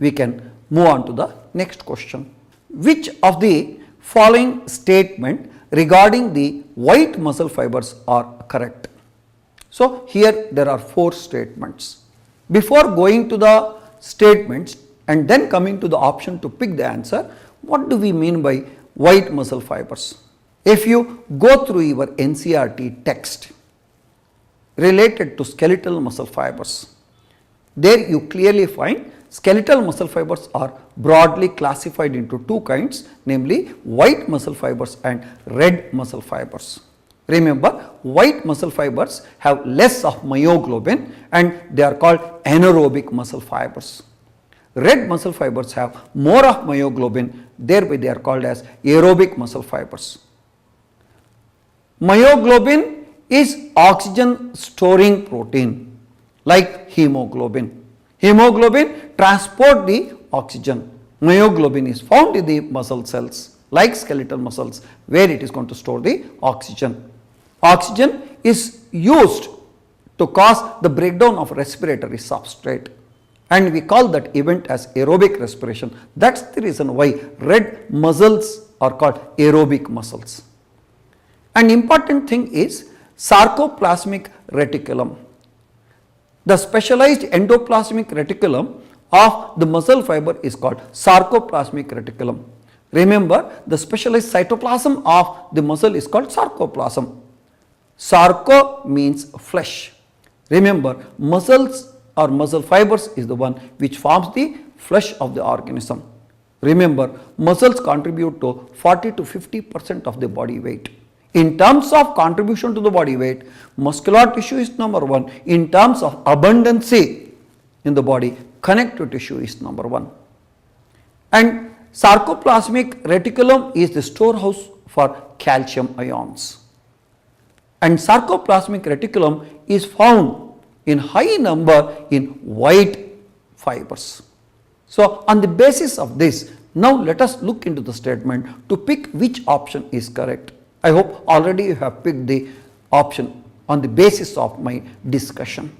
we can move on to the next question. Which of the following statement regarding the white muscle fibers are correct? So, here there are 4 statements. Before going to the statements and then coming to the option to pick the answer, what do we mean by white muscle fibers? If you go through your NCERT text related to skeletal muscle fibers, there you clearly find skeletal muscle fibers are broadly classified into 2 kinds, namely white muscle fibers and red muscle fibers. Remember, white muscle fibers have less of myoglobin and they are called anaerobic muscle fibers. Red muscle fibers have more of myoglobin, thereby they are called as aerobic muscle fibers. Myoglobin is oxygen storing protein like hemoglobin. Hemoglobin transport the oxygen. Myoglobin is found in the muscle cells like skeletal muscles where it is going to store the oxygen. Oxygen is used to cause the breakdown of respiratory substrate and we call that event as aerobic respiration. That is the reason why red muscles are called aerobic muscles. An important thing is sarcoplasmic reticulum. The specialized endoplasmic reticulum of the muscle fiber is called sarcoplasmic reticulum. Remember, the specialized cytoplasm of the muscle is called sarcoplasm. Sarco means flesh. Remember, muscles or muscle fibers is the one which forms the flesh of the organism. Remember, muscles contribute to 40 to 50% of the body weight. In terms of contribution to the body weight, muscular tissue is number 1. In terms of abundancy in the body, connective tissue is number 1. And sarcoplasmic reticulum is the storehouse for calcium ions. And sarcoplasmic reticulum is found in high number in white fibers. So, on the basis of this, now let us look into the statement to pick which option is correct. I hope already you have picked the option on the basis of my discussion.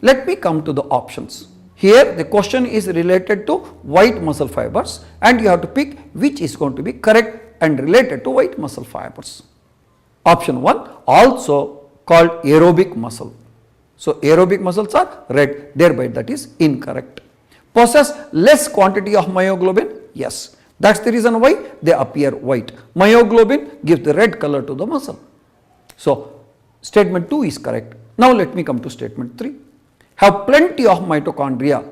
Let me come to the options. Here the question is related to white muscle fibers and you have to pick which is going to be correct and related to white muscle fibers. Option 1, also called aerobic muscle. So, aerobic muscles are red, thereby that is incorrect. Possess less quantity of myoglobin? Yes. That is the reason why they appear white. Myoglobin gives the red color to the muscle. So, statement 2 is correct. Now, let me come to statement 3. Have plenty of mitochondria.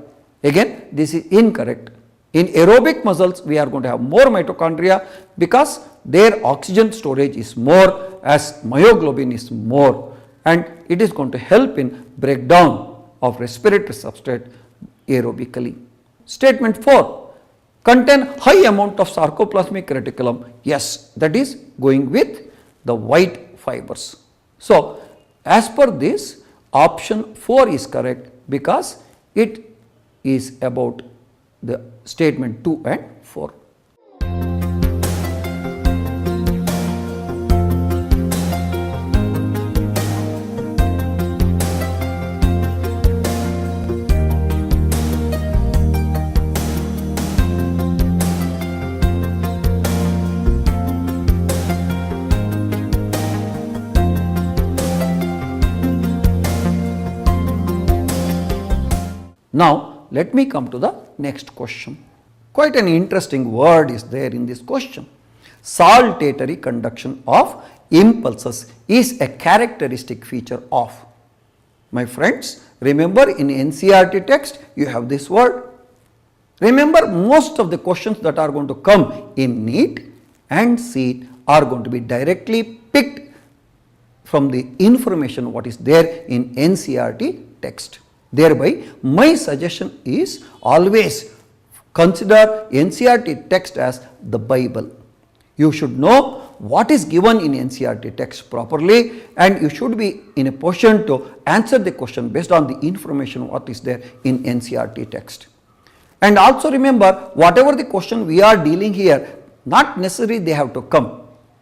Again, this is incorrect. In aerobic muscles, we are going to have more mitochondria because their oxygen storage is more as myoglobin is more and it is going to help in breakdown of respiratory substrate aerobically. Statement 4. Contain high amount of sarcoplasmic reticulum. Yes, that is going with the white fibers. So, as per this, option 4 is correct because it is about the statement 2 and 4. Now, let me come to the next question. Quite an interesting word is there in this question. Saltatory conduction of impulses is a characteristic feature of. My friends, remember in NCERT text you have this word. Remember, most of the questions that are going to come in NEET and SEET are going to be directly picked from the information what is there in NCERT text. Thereby, my suggestion is always consider NCERT text as the Bible. You should know what is given in NCERT text properly and you should be in a position to answer the question based on the information what is there in NCERT text. And also remember, whatever the question we are dealing here, not necessarily they have to come.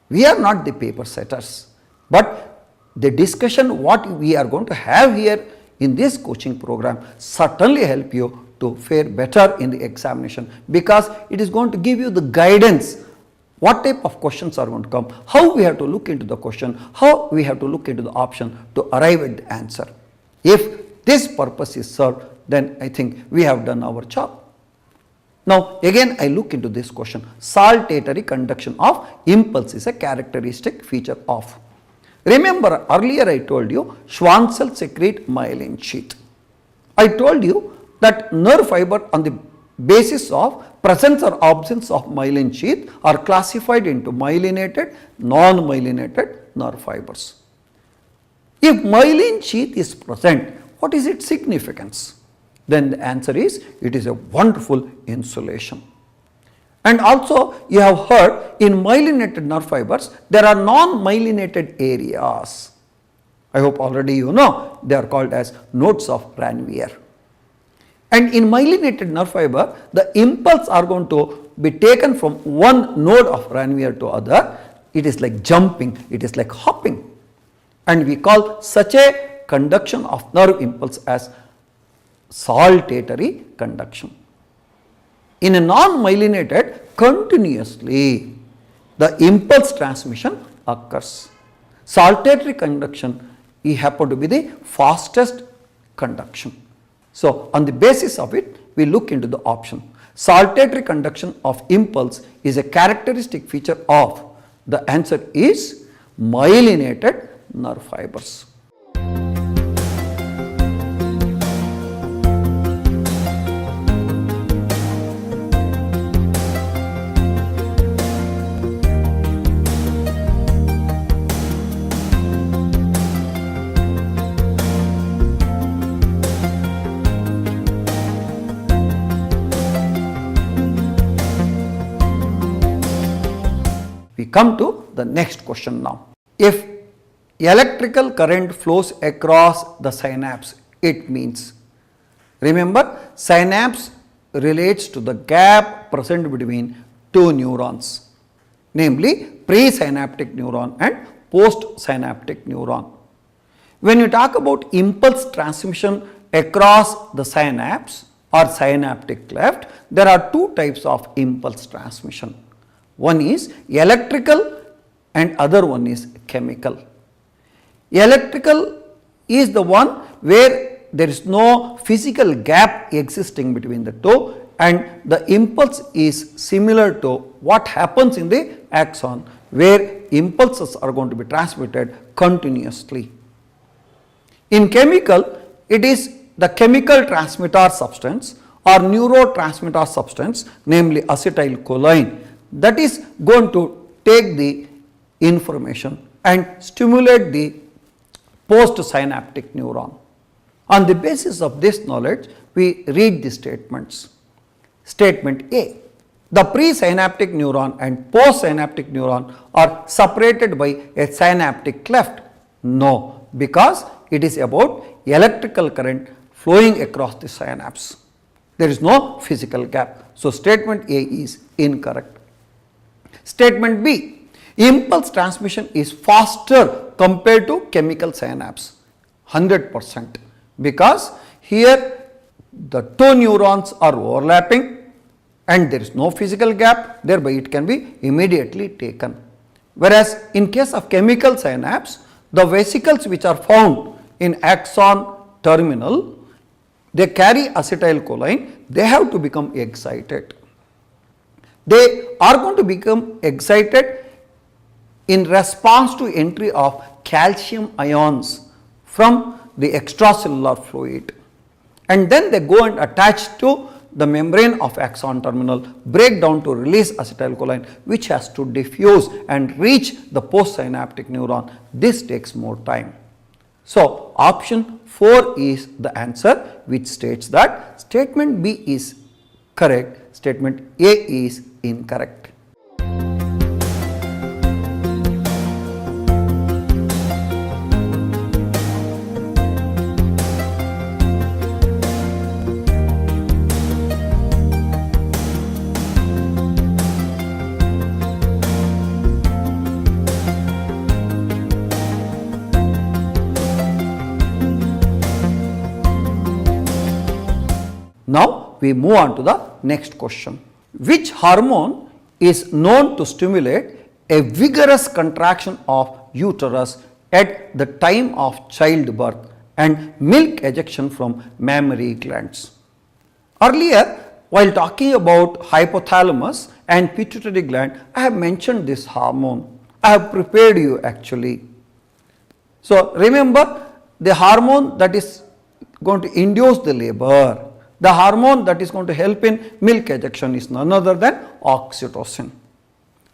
We are not the paper setters, but the discussion what we are going to have here in this coaching program certainly help you to fare better in the examination, because it is going to give you the guidance what type of questions are going to come, how we have to look into the question, how we have to look into the option to arrive at the answer. If this purpose is served, then I think we have done our job. Now again I look into this question, saltatory conduction of impulse is a characteristic feature of. Remember earlier I told you Schwann cells secrete myelin sheath. I told you that nerve fiber on the basis of presence or absence of myelin sheath are classified into myelinated, non-myelinated nerve fibers. If myelin sheath is present, what is its significance? Then the answer is, it is a wonderful insulation. And also you have heard in myelinated nerve fibers there are non-myelinated areas. I hope already you know they are called as nodes of Ranvier. And in myelinated nerve fiber the impulse are going to be taken from one node of Ranvier to other. It is like jumping, it is like hopping, and we call such a conduction of nerve impulse as saltatory conduction. In a non-myelinated, continuously the impulse transmission occurs. Saltatory conduction happen to be the fastest conduction. So on the basis of it we look into the option. Saltatory conduction of impulse is a characteristic feature of. The answer is myelinated nerve fibers. We come to the next question now. If electrical current flows across the synapse, it means, remember synapse relates to the gap present between two neurons, namely presynaptic neuron and postsynaptic neuron. When you talk about impulse transmission across the synapse or synaptic cleft, there are two types of impulse transmission. One is electrical and other one is chemical. Electrical is the one where there is no physical gap existing between the two, and the impulse is similar to what happens in the axon, where impulses are going to be transmitted continuously. In chemical, it is the chemical transmitter substance or neurotransmitter substance, namely acetylcholine, that is going to take the information and stimulate the postsynaptic neuron. On the basis of this knowledge, we read the statements. Statement A: the presynaptic neuron and postsynaptic neuron are separated by a synaptic cleft. No, because it is about electrical current flowing across the synapse. There is no physical gap. So statement A is incorrect. Statement B: impulse transmission is faster compared to chemical synapse, 100%, because here the two neurons are overlapping and there is no physical gap, thereby it can be immediately taken. Whereas in case of chemical synapse, the vesicles which are found in axon terminal, they carry acetylcholine, they have to become excited. They are going to become excited in response to entry of calcium ions from the extracellular fluid, and then they go and attach to the membrane of axon terminal, break down to release acetylcholine, which has to diffuse and reach the postsynaptic neuron. This takes more time. So option 4 is the answer, which states that statement B is correct, statement A is incorrect. Now we move on to the next question. Which hormone is known to stimulate a vigorous contraction of uterus at the time of childbirth and milk ejection from mammary glands? Earlier, while talking about hypothalamus and pituitary gland, I have mentioned this hormone. I have prepared you actually. So, remember the hormone that is going to induce the labor, the hormone that is going to help in milk ejection is none other than oxytocin.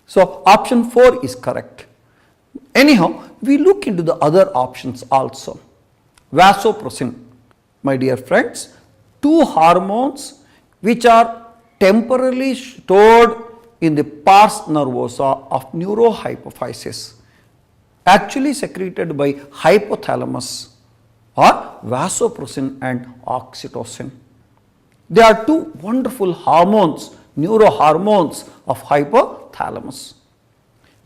So, option 4 is correct. Anyhow, we look into the other options also. Vasopressin, my dear friends, two hormones which are temporarily stored in the pars nervosa of neurohypophysis, actually secreted by hypothalamus, are vasopressin and oxytocin. They are two wonderful hormones, neurohormones of hypothalamus.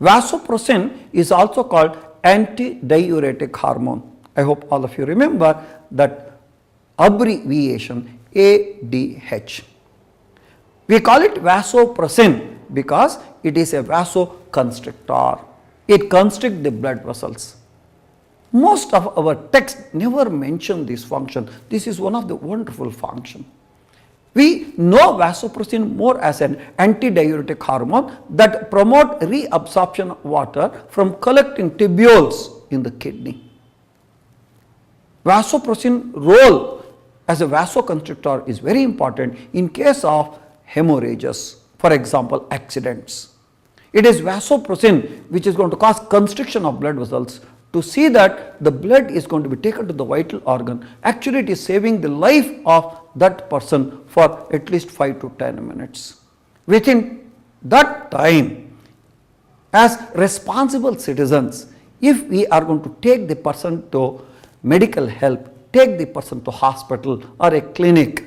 Vasopressin is also called antidiuretic hormone. I hope all of you remember that abbreviation ADH. We call it vasopressin because it is a vasoconstrictor. It constricts the blood vessels. Most of our texts never mention this function. This is one of the wonderful functions. We know vasopressin more as an antidiuretic hormone that promote reabsorption of water from collecting tubules in the kidney. Vasopressin role as a vasoconstrictor is very important in case of hemorrhages, for example accidents. It is vasopressin which is going to cause constriction of blood vessels to see that the blood is going to be taken to the vital organ. Actually, it is saving the life of that person for at least 5 to 10 minutes. Within that time, as responsible citizens, if we are going to take the person to medical help, take the person to hospital or a clinic,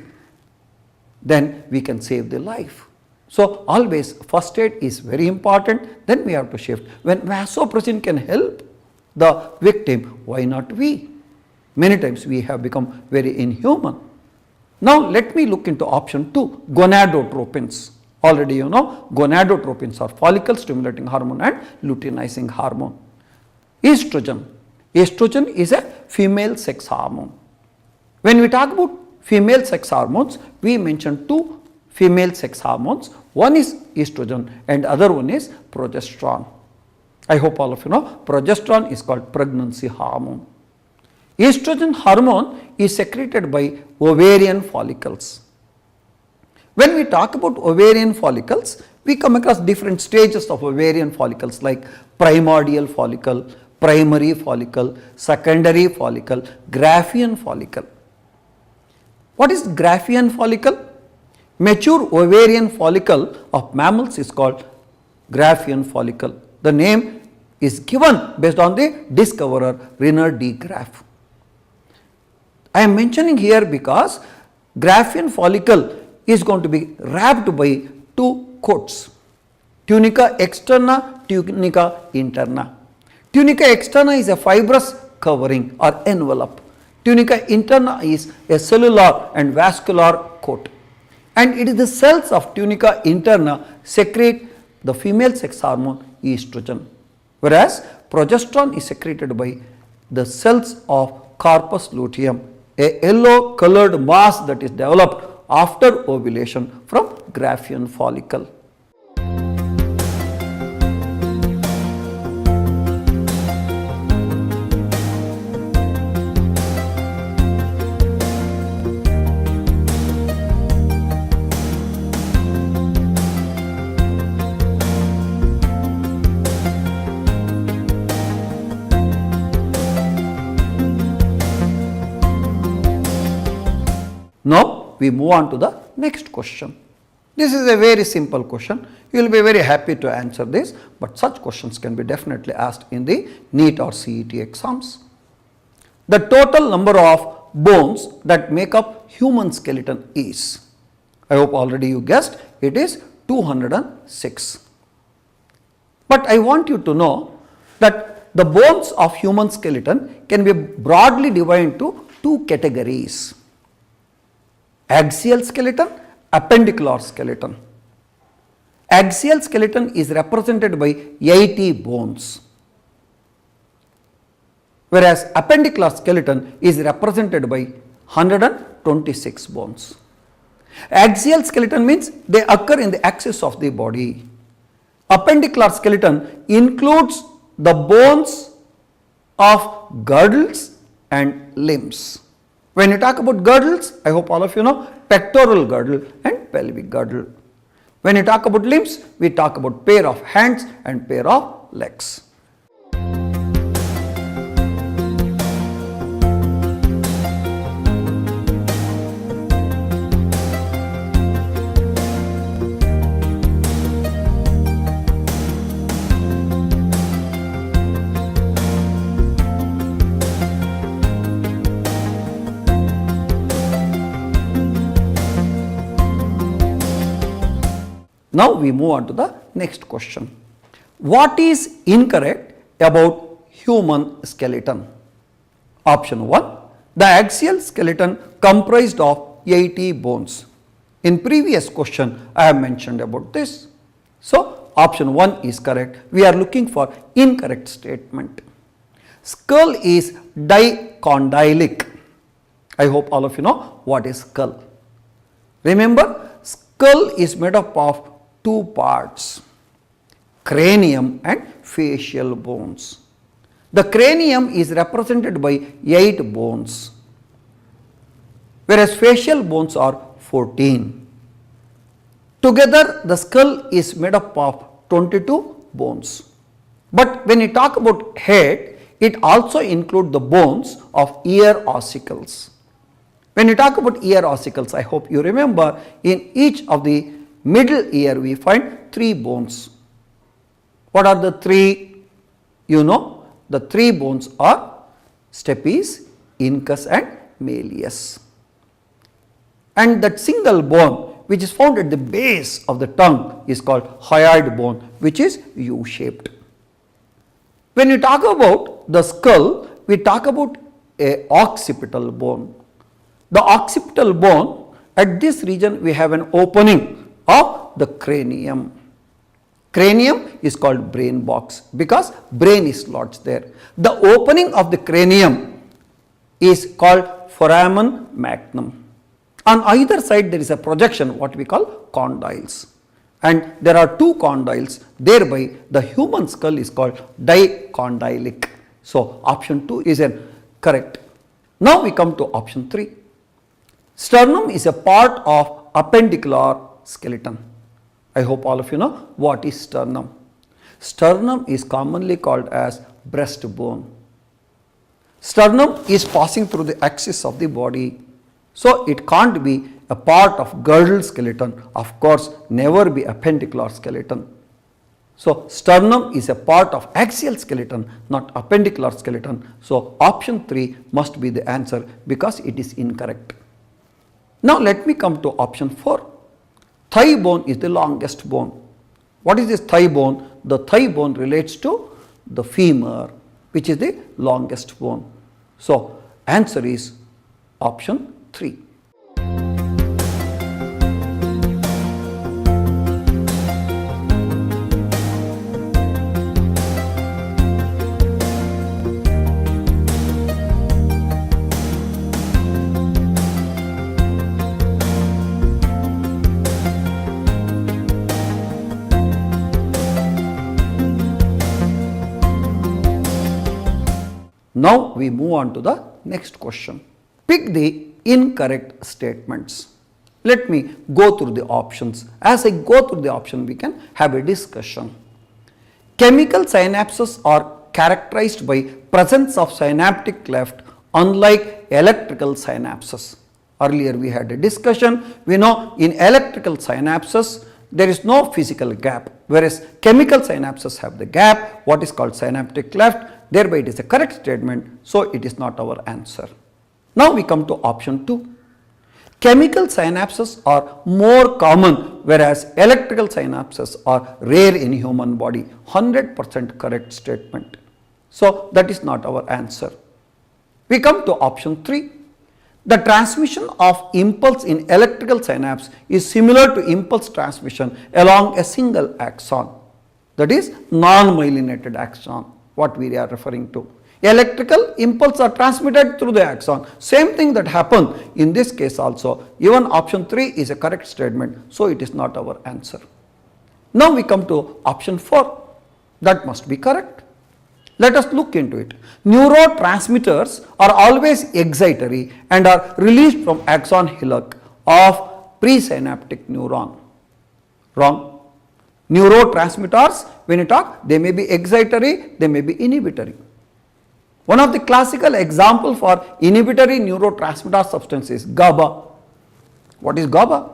then we can save the life. So, always first aid is very important, then we have to shift. When vasopressin can help the victim, why not we? Many times we have become very inhuman. Now, let me look into option 2, gonadotropins. Already you know, gonadotropins are follicle stimulating hormone and luteinizing hormone. Estrogen. Estrogen is a female sex hormone. When we talk about female sex hormones, we mention two female sex hormones. One is estrogen and other one is progesterone. I hope all of you know progesterone is called pregnancy hormone. Estrogen hormone is secreted by ovarian follicles. When we talk about ovarian follicles, we come across different stages of ovarian follicles like primordial follicle, primary follicle, secondary follicle, Graafian follicle. What is Graafian follicle? Mature ovarian follicle of mammals is called Graafian follicle. The name is given based on the discoverer Reiner de Graaf. I am mentioning here because Graafian follicle is going to be wrapped by two coats, tunica externa, tunica interna. Tunica externa is a fibrous covering or envelope. Tunica interna is a cellular and vascular coat. And it is the cells of tunica interna secrete the female sex hormone estrogen, whereas progesterone is secreted by the cells of corpus luteum, a yellow colored mass that is developed after ovulation from Graafian follicle. Now, we move on to the next question. This is a very simple question. You will be very happy to answer this, but such questions can be definitely asked in the NEET or CET exams. The total number of bones that make up human skeleton is, I hope already you guessed, it is 206. But I want you to know that the bones of human skeleton can be broadly divided into two categories: axial skeleton appendicular skeleton. Axial skeleton is represented by 80 bones, whereas appendicular skeleton is represented by 126 bones. Axial skeleton means they occur in the axis of the body. Appendicular skeleton includes the bones of girdles and limbs. When you talk about girdles, I hope all of you know pectoral girdle and pelvic girdle. When you talk about limbs, we talk about pair of hands and pair of legs. Now we move on to the next question. What is incorrect about human skeleton? Option 1. The axial skeleton comprised of 80 bones. In previous question I have mentioned about this. So option 1 is correct. We are looking for incorrect statement. Skull is dicondylic. I hope all of you know what is skull. Remember, skull is made up of two parts, cranium and facial bones. The cranium is represented by 8 bones, whereas facial bones are 14. Together the skull is made up of 22 bones. But when you talk about head, it also includes the bones of ear ossicles. When you talk about ear ossicles, I hope you remember in each of the middle ear we find 3 bones. What are the 3? You know, the 3 bones are stapes, incus and malleus. And that single bone which is found at the base of the tongue is called hyoid bone, which is U-shaped. When you talk about the skull, we talk about a occipital bone. The occipital bone, at this region we have an opening of the cranium. Cranium is called brain box because brain is lodged there. The opening of the cranium is called foramen magnum. On either side there is a projection, what we call condyles, and there are 2 condyles, thereby the human skull is called dicondylic. So option 2 is correct. Now we come to option 3. Sternum is a part of appendicular skeleton. I hope all of you know what is sternum. Sternum is commonly called as breastbone. Sternum is passing through the axis of the body, so it can't be a part of girdle skeleton, of course never be appendicular skeleton. So sternum is a part of axial skeleton, not appendicular skeleton. So option 3 must be the answer because it is incorrect. Now let me come to option 4. Thigh bone is the longest bone. What is this thigh bone? The thigh bone relates to the femur, which is the longest bone. So answer is option 3. Now we move on to the next question. Pick the incorrect statements. Let me go through the options. As I go through the option, we can have a discussion. Chemical synapses are characterized by presence of synaptic cleft unlike electrical synapses. Earlier we had a discussion. We know in electrical synapses there is no physical gap, whereas chemical synapses have the gap, what is called synaptic cleft. Thereby it is a correct statement, so it is not our answer. Now we come to option 2. Chemical synapses are more common, whereas electrical synapses are rare in human body. 100% correct statement. So that is not our answer. We come to option 3. The transmission of impulse in electrical synapse is similar to impulse transmission along a single axon, that is non-myelinated axon, what we are referring to. Electrical impulse are transmitted through the axon. Same thing that happened in this case also. Even option 3 is a correct statement, so it is not our answer. Now we come to option 4. That must be correct. Let us look into it. Neurotransmitters are always excitatory and are released from axon hillock of presynaptic neuron. Wrong. Neurotransmitters, when you talk, they may be excitatory, they may be inhibitory. One of the classical example for inhibitory neurotransmitter substance is GABA. What is GABA?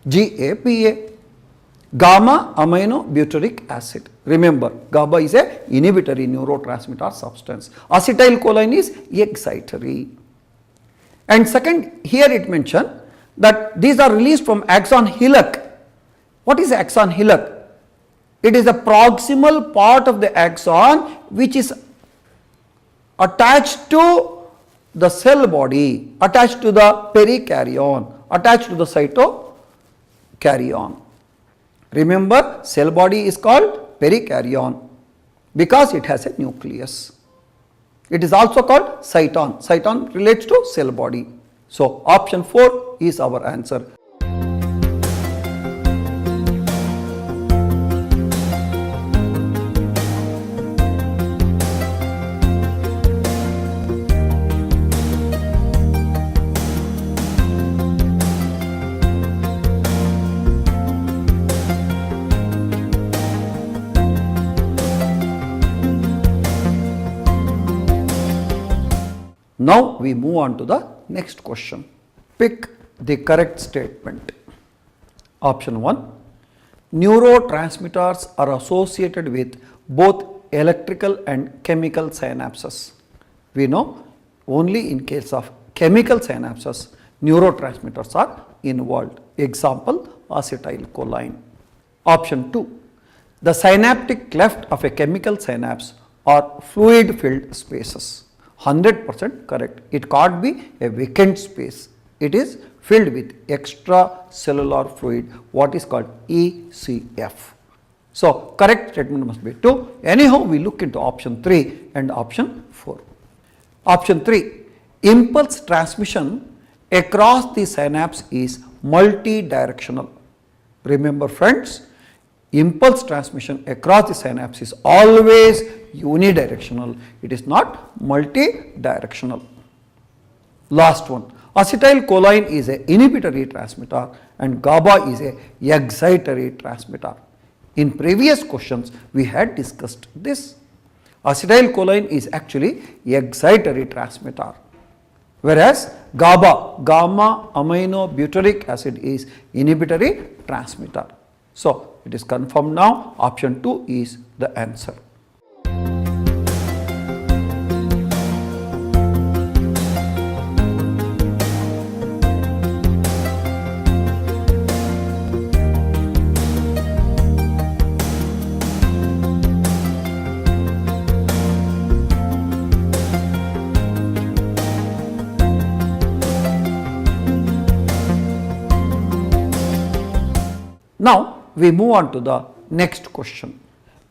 GABA. Gamma amino butyric acid. Remember, GABA is a inhibitory neurotransmitter substance. Acetylcholine is excitatory. And second, here it mentioned that these are released from axon hillock. What is axon hillock? It is a proximal part of the axon which is attached to the cell body, attached to the perikaryon, attached to the cytokaryon. Remember, cell body is called perikaryon because it has a nucleus. It is also called cyton. Cyton relates to cell body. So, option 4 is our answer. Now we move on to the next question. Pick the correct statement. Option 1. Neurotransmitters are associated with both electrical and chemical synapses. We know only in case of chemical synapses, neurotransmitters are involved. Example, acetylcholine. Option 2. The synaptic cleft of a chemical synapse are fluid filled spaces. 100% correct. It can't be a vacant space. It is filled with extracellular fluid, what is called ECF. So, correct statement must be 2. Anyhow, we look into option 3 and option 4. Option 3. Impulse transmission across the synapse is multidirectional. Remember friends, impulse transmission across the synapse is always unidirectional. It is not multidirectional. Last one. Acetylcholine is an inhibitory transmitter and GABA is a excitatory transmitter. In previous questions, we had discussed this. Acetylcholine is actually excitatory transmitter, whereas GABA, gamma amino butyric acid, is inhibitory transmitter. So, it is confirmed now. Option 2 is the answer. Now, we move on to the next question.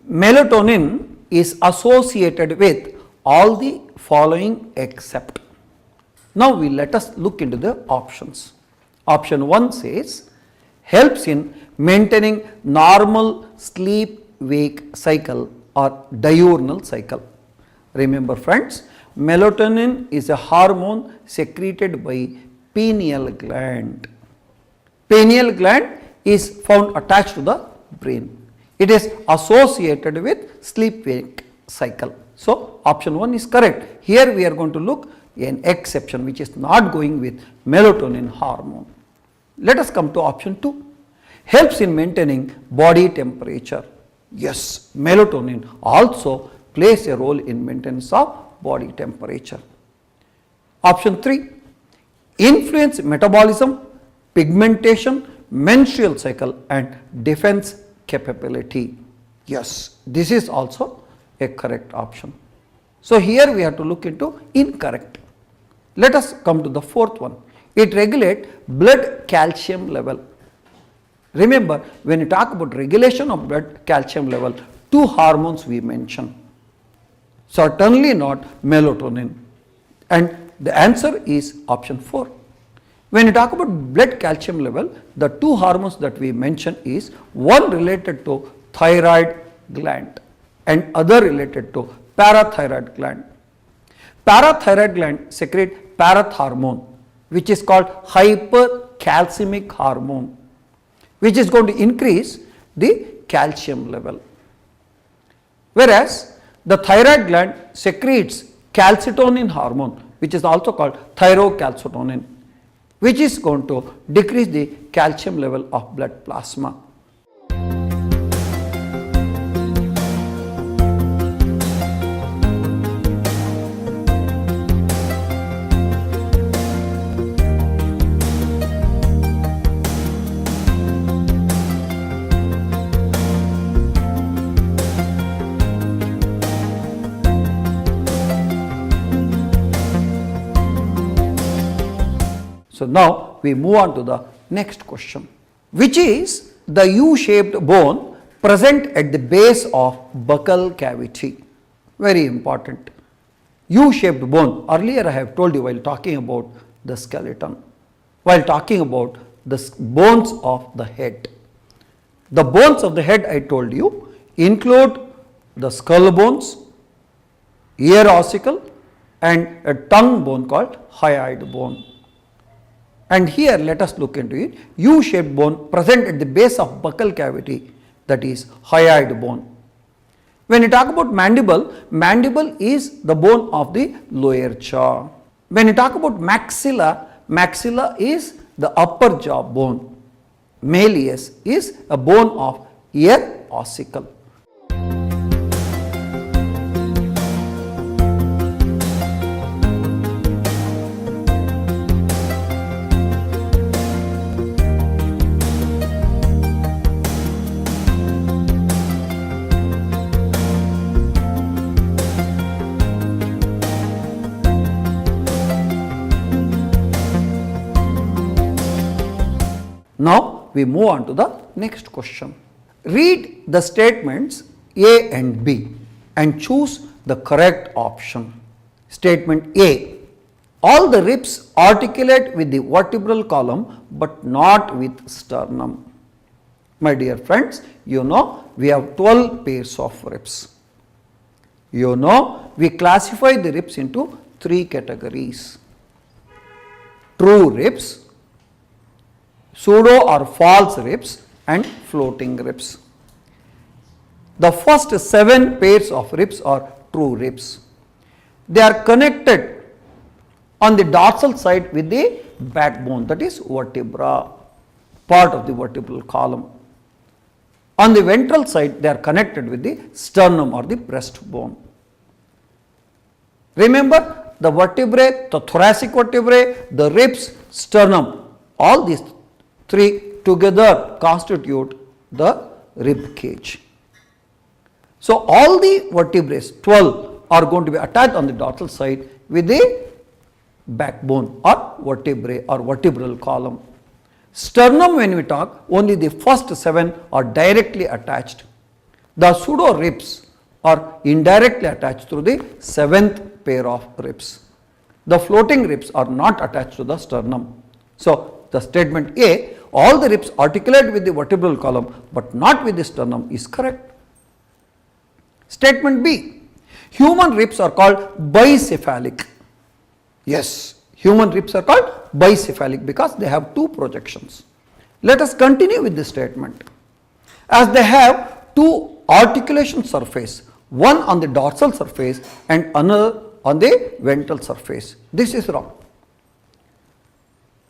Melatonin is associated with all the following except. Now, let us look into the options. Option 1 says helps in maintaining normal sleep-wake cycle or diurnal cycle. Remember friends, melatonin is a hormone secreted by pineal gland. Pineal gland is found attached to the brain. It is associated with sleep-wake cycle. So, option 1 is correct. Here we are going to look an exception which is not going with melatonin hormone. Let us come to option 2. Helps in maintaining body temperature. Yes, melatonin also plays a role in maintenance of body temperature. Option 3. Influence metabolism, pigmentation, menstrual cycle and defense capability. Yes, this is also a correct option. So, here we have to look into incorrect. Let us come to the fourth one. It regulates blood calcium level. Remember, when you talk about regulation of blood calcium level, two hormones we mention. Certainly not melatonin. And the answer is option 4. When you talk about blood calcium level, the two hormones that we mention is one related to thyroid gland and other related to parathyroid gland. Parathyroid gland secrete parathormone, which is called hypercalcemic hormone, which is going to increase the calcium level. Whereas the thyroid gland secretes calcitonin hormone, which is also called thyrocalcitonin, which is going to decrease the calcium level of blood plasma. So now we move on to the next question, which is the U-shaped bone present at the base of buccal cavity. Very important. U-shaped bone, earlier I have told you while talking about the skeleton, while talking about the bones of the head. The bones of the head, I told you, include the skull bones, ear ossicle, and a tongue bone called hyoid bone. And here let us look into it. U-shaped bone present at the base of buccal cavity, that is hyoid bone. When you talk about mandible, mandible is the bone of the lower jaw. When you talk about maxilla, maxilla is the upper jaw bone. Malleus is a bone of ear ossicle. Now we move on to the next question. Read the statements A and B and choose the correct option. Statement A. All the ribs articulate with the vertebral column but not with sternum. My dear friends, you know we have 12 pairs of ribs. You know we classify the ribs into 3 categories. True ribs, pseudo or false ribs, and floating ribs. The first 7 pairs of ribs are true ribs. They are connected on the dorsal side with the backbone, that is vertebra, part of the vertebral column. On the ventral side, they are connected with the sternum or the breastbone. Remember, the vertebrae, the thoracic vertebrae, the ribs, sternum, all these 3 together constitute the rib cage. So all the vertebrae, 12, are going to be attached on the dorsal side with the backbone or vertebrae or vertebral column. Sternum, when we talk, only the first 7 are directly attached. The pseudo ribs are indirectly attached through the 7th pair of ribs. The floating ribs are not attached to the sternum. So the statement A, all the ribs articulate with the vertebral column but not with the sternum, is correct. Statement B, human ribs are called bicephalic. Yes, human ribs are called bicephalic because they have 2 projections. Let us continue with the statement. As they have 2 articulation surface, one on the dorsal surface and another on the ventral surface. This is wrong.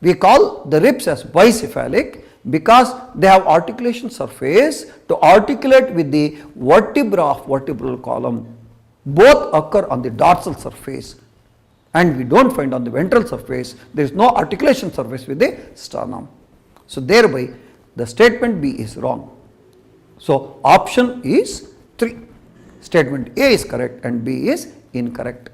We call the ribs as bicephalic because they have articulation surface to articulate with the vertebra of vertebral column. Both occur on the dorsal surface and we do not find on the ventral surface. There is no articulation surface with the sternum. So thereby the statement B is wrong. So option is 3. Statement A is correct and B is incorrect.